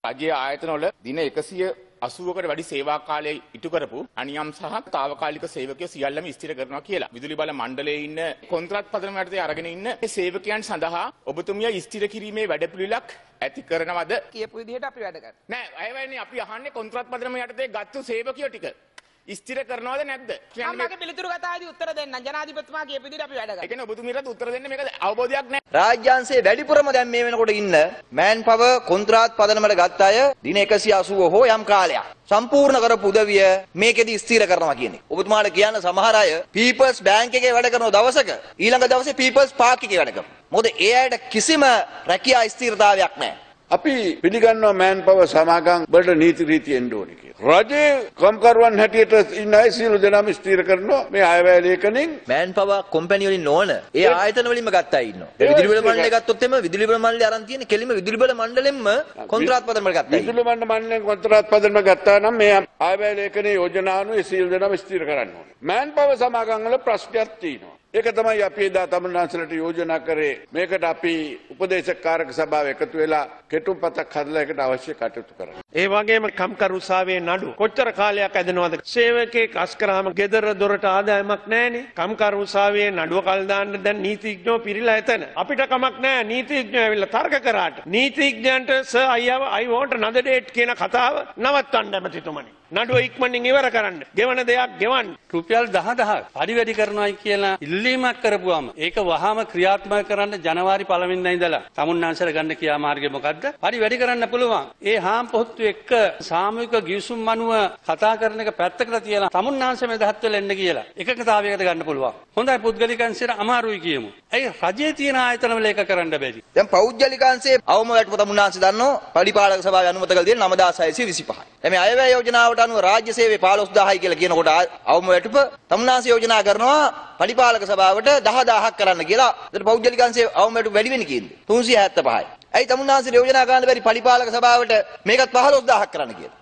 රජයේ ආයතනවල දින 180කට වැඩි සේවා කාලය ඉටු කරපු අනියම් සහ తాවකාලික සේවකයෝ සියල්ලම ස්ථිර කරනවා කියලා. විදුලි බල මණ්ඩලයේ ඉන්න කොන්ත්‍රාත් පදනම යටතේ අරගෙන ඉන්න සේවකයන් සඳහා ඔබතුමිය ස්ථිර කිරීමේ වැඩපිළිවෙලක් ඇති කරනවද? කියපු විදිහට අපි වැඩ කරනවා. නෑ අයවැන්නේ අපි අහන්නේ කොන්ත්‍රාත් පදනම යටතේ ගත්තු සේවකයෝ ටික ස්ථිර කරනවද නැද්ද? මම මගේ පිළිතුරු කතාවේදී උත්තර දෙන්න. ජනාධිපතිතුමා කියපු විදිහට අපි වැඩ කරනවා. ඒ කියන්නේ ඔබතුමියට උත්තර දෙන්න මේක අවබෝධයක් නෑ. රාජ්‍යාංශයේ වැඩිපුරම දැන් මේ වෙනකොට ඉන්න මෑන් පවර් කොන්ත්‍රාත් පදනමට ගත්ත අය දින 180 හෝ යම් කාලයක් සම්පූර්ණ කරපු උදවිය මේකෙදි ස්ථිර කරනවා කියන්නේ. ඔබතුමාට කියන්න සමහර අය පීපල්ස් බැංක් එකේ වැඩ කරන දවසක ඊළඟ දවසේ පීපල්ස් පාක් එකේ වැඩ කරනවා. මොකද ඒ අයට කිසිම රැකියා ස්ථිරතාවයක් නැහැ. අපි පිළිගන්නවා මෑන් පවර් සමාගම් වලට නීති රීති එන්න ඕනේ කියලා. රජයේ කම්කරුවන් හැටියට ඉන්න අය සියලු දෙනාම ස්ථිර කරනවා මේ අයවැය ලේඛනෙන්. මෑන් පවර් කම්පැනි වලින් නොවන ඒ ආයතන වලින්ම ගත්ත අය ඉන්නවා. විදුලි බල මණ්ඩලය ගත්තොත් එimhe විදුලි බල මණ්ඩලය අරන් තියෙන කෙලිම විදුලි බල මණ්ඩලෙන්ම කොන්ත්‍රාත් පදනමකට ගත්තා. විදුලි බල මණ්ඩලෙන් කොන්ත්‍රාත් පදනම ගත්තා නම් මේ අයවැය ලේඛනයේ යෝජනා අනුව සියලු දෙනාම ස්ථිර කරන්න ඕනේ. මෑන් පවර් සමාගම් වල ප්‍රශ්නයක් තියෙනවා. ඒක තමයි අපි එදා තමුන්නාන්සලට යෝජනා කරේ. මේකට අපි උපදේශක කාරක සභාව එකතු වෙලා කෙටුම්පතක් හදලා ඒකට අවශ්‍ය කටයුතු කරන්න. ඒ වගේම කම්කරු උසාවියේ නඩු කොච්චර කාලයක් ඇදෙනවද? සේවකයෙක් අස් කරාම ගෙදර දොරට ආදායමක් නැහැනේ. කම්කරු උසාවියේ නඩුව කල් දාන්න දැන් නීතිඥයෝ පිරීලා එතන. අපිට කමක් නැහැ නීතිඥයෝ ඇවිල්ලා තර්ක කරාට. නීතිඥයන්ට sir I want another date කියන කතාව නවත්තන්න ඇමතිතුමනි. නඩුව ඉක්මනින් ඉවර කරන්න. ගෙවන දෙයක් ගෙවන්න. රුපියල් 10,000ක් පරි වැඩි කරනවායි කියලා ඉල්ලීමක් කරපුවාම ඒක වහාම ක්‍රියාත්මක කරන්න ජනවාරි 1 වෙනිදා ඉඳලා තමුන්නාන්සලා ගන්න ක්‍රියාමාර්ගය මොකද්ද? පරි වැඩි කරන්න පුළුවන්. ඒ හාම් පොත්තු එක්ක සාමූහික ගිවිසුම් මනුව කතා කරන එක පැත්තකට තියලා තමුන්නාන්ස මෙදහත් වෙලා එන්න කියලා එකකතාවයකට ගන්න පුළුවන්. හොඳයි පුද්ගලිකංශයට අමාරුයි කියමු. ඒ රජයේ තියෙන ආයතන වල ඒක කරන්න බැරි. දැන් පෞද්ගලිකංශයේ අවම වැටුප තමුන්නාන්ස දන්නෝ පරිපාලක සභාවේ අනුමත කළ තියෙන 9625. එමේ අයවැය යෝජනාවට අනුව රාජ්‍ය සේවය 15000යි කියලා කියනකොට අවම වැටුප තමුන්නාන්ස යෝජනා කරනවා පරිපාලක සභාවට 10000ක් කරන්න කියලා. ඒතර පෞද්ගලිකංශයේ අවම වැටුප වැඩි වෙන්නේ කීයද? 375යි. ඇයි තමුන්නාන්සට යෝජනා කරන්න බැරි පරිපාලක සභාවට මේකත් 15000ක් කරන්න කියලා?